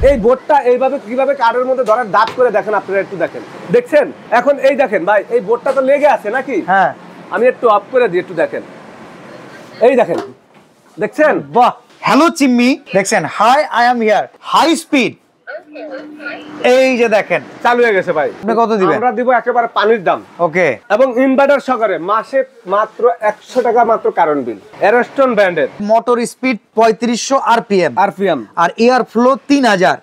এই বোর্ডটা এইভাবে কিভাবে কার্ডের মধ্যে ধরার দাঁত করে দেখেন, আপনারা একটু দেখেন, দেখছেন? এখন এই দেখেন ভাই, এই বোর্ডটা তো লেগে আছে নাকি? হ্যাঁ, আমি একটু অফ করে দিই, একটু দেখেন, এই দেখেন, দেখছেন? বাহ, হ্যালো চিম্মি, দেখছেন hi I am here, high speed, এই যে দেখেন চালু হয়ে গেছে ভাই। আপনি কত দিবেন? আমরা দিব একেবারে পানির দাম। ওকে, এবং ইনভার্টার সহকারে মাসে মাত্র 100 টাকা মাত্র কারেন্ট বিল। এরস্টন ব্র্যান্ডের, মোটর স্পিড 3500 আরপিএম আর এয়ার ফ্লো 3000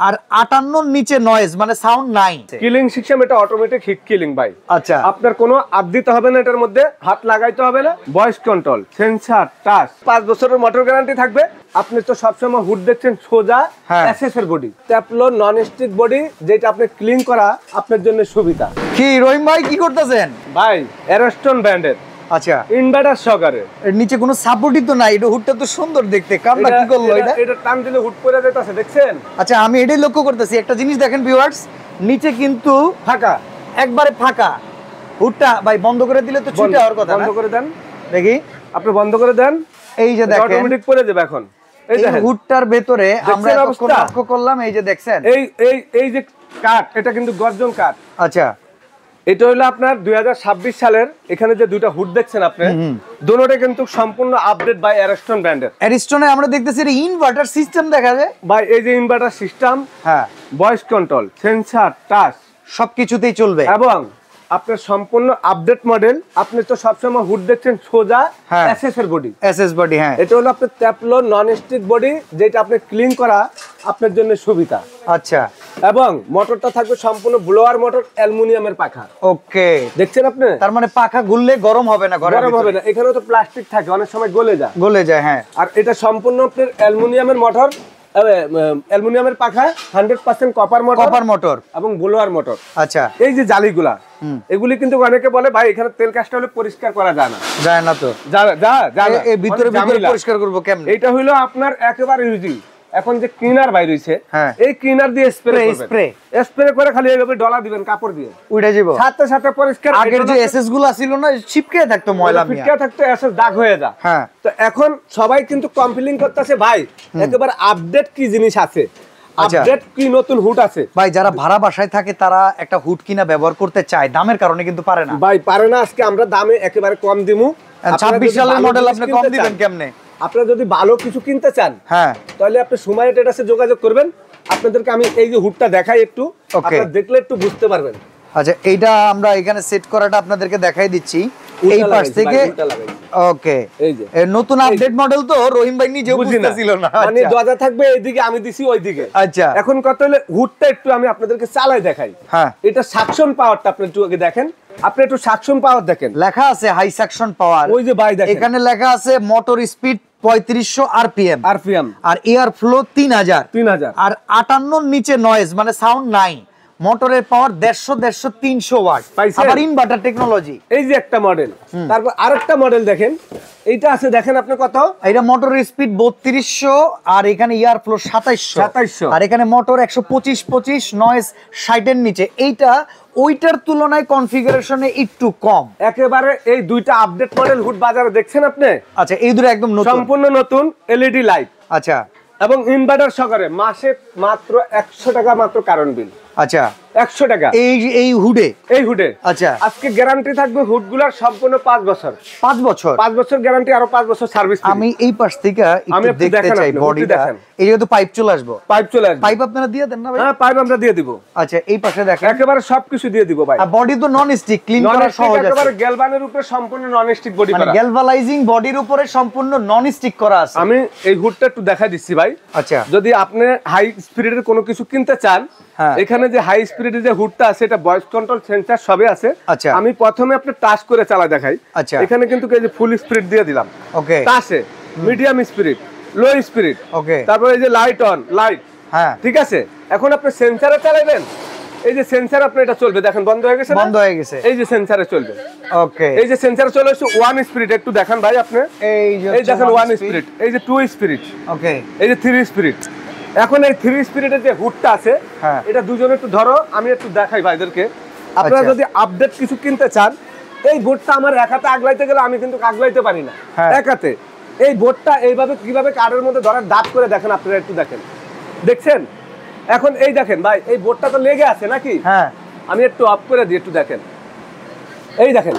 আর 58 নিচে নয়েজ মানে সাউন্ড নাই। কিলিং সিস্টেম, এটা অটোমেটিক হিট কিলিং ভাই। আচ্ছা, আপনার কোনো হাত দিতে হবে না, এটার মধ্যে হাত লাগাইতে হবে না। ভয়েস কন্ট্রোল, সেন্সর, টাচ, 5 বছরের মোটর গ্যারান্টি থাকবে। আপনি তো সবসময় হুড দেখছেন সোজা, এসএস এর বডি, ট্যাপলো নন স্টিক বডি, যেটা আপনি ক্লিন করা আপনার জন্য সুবিধা। কি রহিম ভাই কি করতেছেন? ভাই এরস্টন ব্র্যান্ডের, আচ্ছা, ইনভার্টার সহকারে। এর নিচে কোনো সাপোর্টই তো নাই, এটা হুডটা তো সুন্দর দেখতে, কামটা কি করলো এটা? এটা টান দিলে হুড পড়ে যাইতাছে, দেখছেন? আচ্ছা, আমি এটাই লক্ষ্য করতেছি, একটা জিনিস দেখেন ভিউয়ার্স, নিচে কিন্তু ফাঁকা, একবারে ফাঁকা। হুডটা ভাই বন্ধ করে দিলে তো ছুটে হওয়ার কথা। বন্ধ করে দেন, দেখি, আপনি বন্ধ করে দেন, এই যে দেখেন অটোমেটিক পড়ে যাবে। এখন এই দেখেন হুডটার ভেতরে আমরা অবস্থা লক্ষ্য করলাম, এই যে দেখছেন, এই যে কাঠ, এটা কিন্তু গর্জন কাঠ। আচ্ছা, এটা হলো আপনার 2026 সালের। এখানে যে দুইটা হুড দেখছেন আপনি, দুটোটা কিন্তু সম্পূর্ণ আপডেট বাই এরস্টন ব্র্যান্ডের। এরিস্টনে আমরা দেখতেছি এটা ইনভার্টার সিস্টেম দেখা যায় ভাই, এই যে ইনভার্টার সিস্টেম, হ্যাঁ, ভয়েস কন্ট্রোল, সেন্সর, টাচ সবকিছুতেই চলবে এবং আপনার সম্পূর্ণ আপডেট মডেল। আপনি তো সবসময় হুড দেখছেন সোজা, এসএস এর বডি, এসএস বডি। হ্যাঁ, এটা হলো আপনার ট্যাপলো নন স্টিক বডি, যেটা আপনি ক্লিন করা আপনার জন্য সুবিধা। আচ্ছা, এবং মোটরটা থাকবে সম্পূর্ণ ব্লোয়ার মোটর, অ্যালুমিনিয়ামের পাখা। ওকে, দেখছেন আপনি? তার মানে পাখা ঘুরলে গরম হবে না, গরম হবে না। এখানেও তো প্লাস্টিক থাকে, অনেক সময় গলে যায়। হ্যাঁ, আর এটা সম্পূর্ণ আপনার অ্যালুমিনিয়ামের মোটর, অ্যালুমিনিয়ামের পাখা, 100% কপার মোটর এবং ব্লোয়ার মোটর। আচ্ছা, এই যে জালিগুলা, এগুলি কিন্তু অনেকে বলে ভাই এখানে তেল কাজটা হলে পরিষ্কার করা যায় না। যায় না তো, এই ভিতরে পরিষ্কার করবো কেমনে? এটা হইলো আপনার একেবারে ইজি। এখন যে ক্লিনার বাইরে হইছে, এই ক্লিনার দিয়ে স্প্রে করে খালি এইভাবে ডলা দিবেন কাপড় দিয়ে, উড়ে যাবে, সাথে সাথে পরিষ্কার। আগের যে এসএস গুলো ছিল না, ছিপকে থাকতো, ময়লা ছিপকে থাকতো, এসএস দাগ হয়ে যায়। হ্যাঁ, তো এখন সবাই কিন্তু কমপ্লেইন করতেছে ভাই একেবারে আপডেট কি জিনিস আছে, আপডেট কি নতুন হুড আছে। ভাই যারা ভাড়া বাসায় থাকে তারা একটা হুড কিনা ব্যবহার করতে চায়, দামের কারণে কিন্তু পারে না। ভাই পারে না। আজকে আমরা দামে একেবারে কম দিমু। 26 সালের মডেল আপনি কম দিবেন কেমনে? আপনারা যদি ভালো কিছু কিনতে চান, হ্যাঁ, তাহলে আপনি সময় ট্রেডার্সে যোগাযোগ করবেন। আপনাদেরকে আমি এই যে হুডটা দেখাই, একটু আপনারা দেখলে একটু বুঝতে পারবেন। আচ্ছা, এইটা আমরা এখানে সেট করাটা আপনাদেরকে দেখাই দিচ্ছি এই পাশ থেকে। ওকে, এই যে নতুন আপডেট মডেল তো রহিম ভাই নিজে বুঝতেছিল না, মানে দরজা থাকবে এইদিকে, আমি দিছি ওইদিকে। আচ্ছা, এখন কত হলে হুডটা একটু আমি আপনাদেরকে চালাই দেখাই। হ্যাঁ, এটা সাকশন পাওয়ারটা আপনি একটু আগে দেখেন। আপনি একটু সাকশন পাওয়ার দেখেন, লেখা আছে হাই সাকশন পাওয়ার। ওই যে ভাই দেখেন, এখানে লেখা আছে মোটর স্পিড 3500 আরপিএম আর এয়ার ফ্লো 3000 আর 58 নিচে নয়েজ মানে সাউন্ড নাই। মোটরের পাওয়ার 150 300 ওয়াট, আবার ইনভার্টার টেকনোলজি। এই যে একটা মডেল, তারপর আরেকটা মডেল দেখেন, এইটা আছে দেখেন আপনি কত। এটা মোটরের স্পিড 3200 আর এখানে এয়ার ফ্লো 2700 আর এখানে মোটর 125 নয়েজ 60 এর নিচে। এইটা ওইটার তুলনায় কনফিগারেশনে একটু কম। একেবারে এই দুইটা আপডেট মডেল হুড বাজারে দেখছেন আপনি? আচ্ছা, এই দুটো একদম নতুন, সম্পূর্ণ নতুন এলইডি লাইট। আচ্ছা, এবং ইনভার্টার সহকারে মাসে মাত্র 100 টাকা মাত্র কারেন্ট বিল। আচ্ছা, 100 টাকা এই হুডে। আচ্ছা, আজকে গ্যারান্টি থাকবে হুডগুলোর সম্পূর্ণ 5 বছর। 5 বছর গ্যারান্টি, আরো 5 বছর সার্ভিস। আমি এই পাশ থেকে একটু দেখতে চাই বডিটা। এই যে তো পাইপ চলে আসবে, পাইপ আপনারা দিয়ে দেন না ভাই? হ্যাঁ, পাইপ আমরা দিয়ে দিব। আচ্ছা, এই পাশে দেখেন একেবারে সবকিছু দিয়ে দিব ভাই। আর বডি তো নন স্টিক, ক্লিন করা সহজ আছে। একেবারে গ্যালভানের উপরে সম্পূর্ণ নন স্টিক বডি করা, মানে গ্যালভানাইজিং বডির উপরে সম্পূর্ণ নন স্টিক করা আছে। আমি এই হুডটা একটু দেখাই দিচ্ছি ভাই। আচ্ছা, যদি আপনি হাই স্পিডের কোনো কিছু কিনতে চান, এখানে যে হাই স্পিডের যে হুডটা আছে, এটা ভয়েস কন্ট্রোল, সেন্সর সবই আছে। আচ্ছা, আমি প্রথমে আপনি টাচ করে চালা দেখাই। আচ্ছা, এখানে কিন্তু এই যে ফুল স্পিড দিয়ে দিলাম। ওকে, টাচে মিডিয়াম স্পিড, লো স্পিড। ওকে, তারপর এই যে লাইট অন, লাইট। হ্যাঁ, ঠিক আছে। এখন আপনি সেন্সরে চালাবেন, এই যে সেন্সর আপনি এটা চলবে, দেখেন বন্ধ হয়ে গেছে, বন্ধ হয়ে গেছে। এই যে সেন্সরে চলবে। ওকে, এই যে সেন্সরে চলে এসে 1 স্পিড, একটু দেখেন ভাই আপনি। এই দেখেন 1 স্পিড, এই যে 2 স্পিড, ওকে, এই যে 3 স্পিড। এখন এই 3 স্পিডের যে হুডটা আছে, এটা দুজনে একটু ধরো, আমি একটু দেখাই ভাইদেরকে। আপনারা যদি আপডেট কিছু কিনতে চান, এই বোর্ডটা আমার এক হাতে আগলাইতে গেলে আমি কিন্তু আগলাইতে পারি না এক হাতে। এই বোর্ডটা এইভাবে কিভাবে কার্ডের মধ্যে ধরার দাঁত করে দেখেন, আপনারা একটু দেখেন, দেখছেন? এখন এই দেখেন ভাই, এই বোর্ডটা তো লেগে আছে নাকি? হ্যাঁ, আমি একটু অফ করে দিই, একটু দেখেন, এই দেখেন,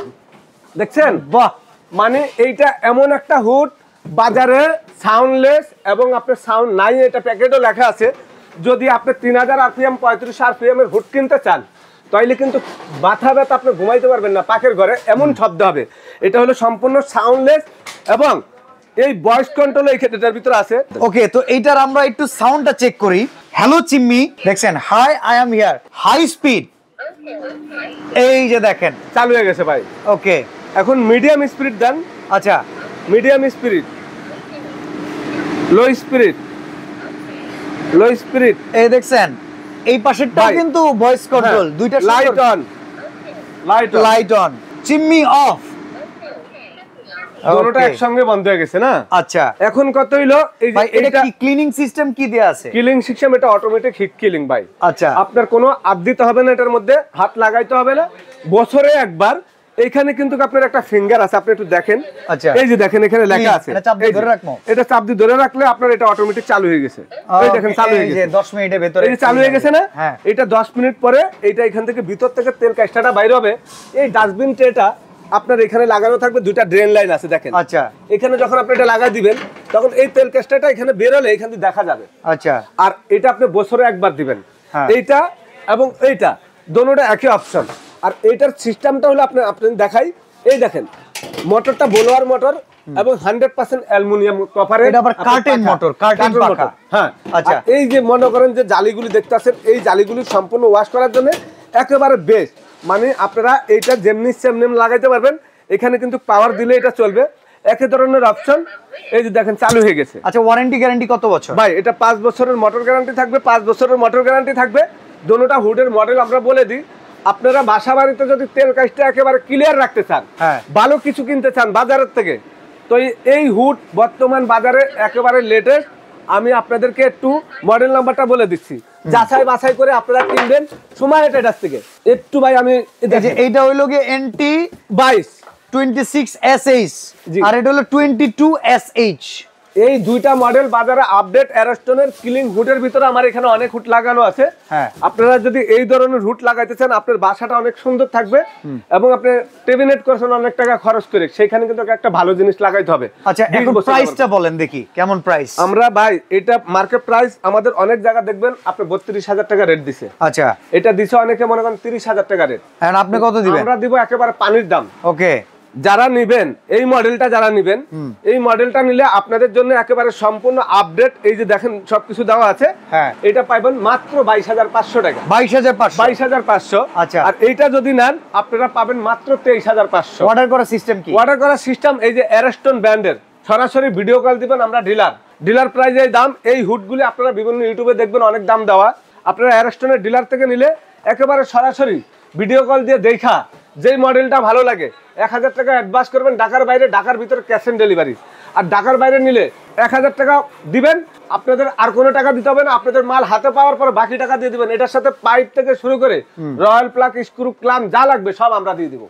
দেখছেন? বাহ, মানে এইটা এমন একটা হুড, বাজারে সাউন্ডলেস এবং আপনার সাউন্ড নাই, এটা প্যাকেটও লেখা আছে। যদি আপনি 3000 আরপিএম 3500 আরপিএম এর হুড কিনতে চান, তাইলে কিন্তু মাথা ব্যথা আপনি ঘুমাইতে পারবেন না, পাকের ঘরে এমন শব্দ হবে। এটা হলো সম্পূর্ণ সাউন্ডলেস এবং এই ভয়েস কন্ট্রোল এই ক্ষেত্রেটার ভিতরে আছে। ওকে, তো এইটার আমরা একটু সাউন্ডটা চেক করি। হ্যালো চিম্মি, দেখছেন, hi I am here, high speed, এই যে দেখেন চালু হয়ে গেছে ভাই। ওকে, এখন মিডিয়াম স্পিড দেন, আচ্ছা, medium speed, low speed, low speed, এই দেখছেন এই পাশেরটাও ভাই, কিন্তু ভয়েস কন্ট্রোল, দুইটা light on, light on, chimney off, দুটোটা একসঙ্গে বন্ধ হয়ে গেছে না? আচ্ছা, এখন কত হইলো? এই যে ভাই এটা এটা কি ক্লিনিং সিস্টেম কি দেয়া আছে? কিলিং সিস্টেম, এটা অটোমেটিক হিট কিলিং ভাই। আচ্ছা, আপনার কোনো হাত দিতে হবে না, এটার মধ্যে হাত লাগাইতে হবে না, বছরে একবার। এইখানে কিন্তু আপনার একটা ফিঙ্গার আছে, আপনি একটু দেখেন। আচ্ছা, এই যে দেখেন এখানে লেখা আছে, এটা চাপ দিয়ে ধরে রাখবো, এটা চাপ দিয়ে ধরে রাখলে আপনার এটা অটোমেটিক চালু হয়ে গেছে। এই দেখেন চালু হয়ে গেছে, 10 মিনিটের ভিতরে এই যে চালু হয়ে গেছে না? হ্যাঁ, এটা 10 মিনিট পরে এইটা এখান থেকে ভিতর থেকে তেল কাস্টাটা বাইরে হবে। এই ডাস্টবিন ট্রেটা আপনার এখানে লাগানো থাকবে, দুইটা ড্রেন লাইন আছে দেখেন। আচ্ছা, এখানে যখন আপনি এটা লাগাই দিবেন, তখন এই তেল কাস্টাটা এখানে বের হলে এখান থেকে দেখা যাবে। আচ্ছা, আর এটা আপনি বছরে একবার দিবেন। হ্যাঁ, এইটা এবং এইটা দোনোটা একই অপশন। আর এইটার সিস্টেমটা হলো আপনি দেখাই, এই দেখেন মোটরটা বোলোয়ার মোটর এবং 100% অ্যালুমিনিয়াম কপারে। এটা আবার কার্টেন মোটর, কার্টেন পাখা। হ্যাঁ, আচ্ছা, আর এই যে মনে করেন যে জালিগুলি দেখতেছেন, এই জালিগুলি সম্পূর্ণ ওয়াশ করার জন্য একেবারে বেস্ট। মানে আপনারা এইটা যেমনি সেমনি লাগাইতে পারবেন, এখানে কিন্তু পাওয়ার দিলে এটা চলবে, একই ধরনের অপশন। এই যে দেখেন চালু হয়ে গেছে। আচ্ছা, ওয়ারেন্টি গ্যারান্টি কত বছর? ভাই এটা 5 বছরের মোটর গ্যারান্টি থাকবে, 5 বছরের মোটর গ্যারান্টি থাকবে। দোনোটা হুডের মডেল আমরা বলে দিই। আপনারা বাসা বাড়িতে যদি তেল কাজটা একেবারে ক্লিয়ার রাখতে চান, হ্যাঁ, ভালো কিছু কিনতে চান বাজারের থেকে, তো এই হুড বর্তমান বাজারে একেবারে লেটেস্ট। আমি আপনাদেরকে একটু মডেল নাম্বারটা বলে দিচ্ছি, যাচাই বাছাই করে আপনারা কিনবেন সময় এটার থেকে একটু। ভাই আমি এইটা হইলো গিয়ে এনটি 22 26 SH জি। আর এটা হলো 22 SH। এই দুইটা মডেল বাজারে আপডেট। অ্যারস্টনের কিলিং হুডের ভিতরে আমার এখানে অনেক হুড লাগানো আছে। হ্যাঁ, আপনারা যদি এই ধরনের হুড লাগাইতে চান, আপনার বাসাটা অনেক সুন্দর থাকবে এবং আপনি টেবিনেট করছেন অনেক টাকা খরচ করে, সেখানে কিন্তু একটা ভালো জিনিস লাগাইতে হবে। আচ্ছা, এখন প্রাইসটা বলেন দেখি কেমন প্রাইস? আমরা ভাই এটা মার্কেট প্রাইস আমাদের অনেক জায়গা দেখবেন আপনি 32,000 টাকা রেট দিছে। আচ্ছা, এটা দিছে অনেকে মনে করেন 30,000 টাকা রেট। এখন আপনি কত দিবেন? আমরা দিব একেবারে পানির দাম। ওকে, যারা নিবেন এই মডেলটা, যারা নিবেন এই মডেলটা নিলে আপনাদের জন্য একেবারে সম্পূর্ণ আপডেট। এই যে দেখেন সবকিছু দেওয়া আছে। হ্যাঁ, এটা পাইবেন মাত্র 22,500 টাকা। 22,500। 22,500। আচ্ছা, আর এইটা যদি নেন আপনারা পাবেন মাত্র 23,500। অর্ডার করার সিস্টেম কি? অর্ডার করার সিস্টেম এই যে অ্যারস্টন ব্র্যান্ডের, সরাসরি ভিডিও কল দিবেন, আমরা ডিলার প্রাইজে দাম। এই হুডগুলি আপনারা বিভিন্ন ইউটিউবে দেখবেন অনেক দাম দেওয়া। আপনারা অ্যারস্টনের ডিলার থেকে নিলে একেবারে সরাসরি ভিডিও কল দিয়ে দেখা যেই মডেলটা ভালো লাগে 1000 টাকা অ্যাডভান্স করবেন ঢাকার বাইরে, ঢাকার ভিতরে ক্যাশ অন ডেলিভারি। আর ঢাকার বাইরে নিলে 1000 টাকা দিবেন, আপনাদের আর কোনো টাকা দিতে হবে না। আপনাদের মাল হাতে পাওয়ার পর বাকি টাকা দিয়ে দিবেন। এটার সাথে পাইপ থেকে শুরু করে রয়্যাল প্লাগ, স্ক্রু, ক্লাম যা লাগবে সব আমরা দিয়ে দিব।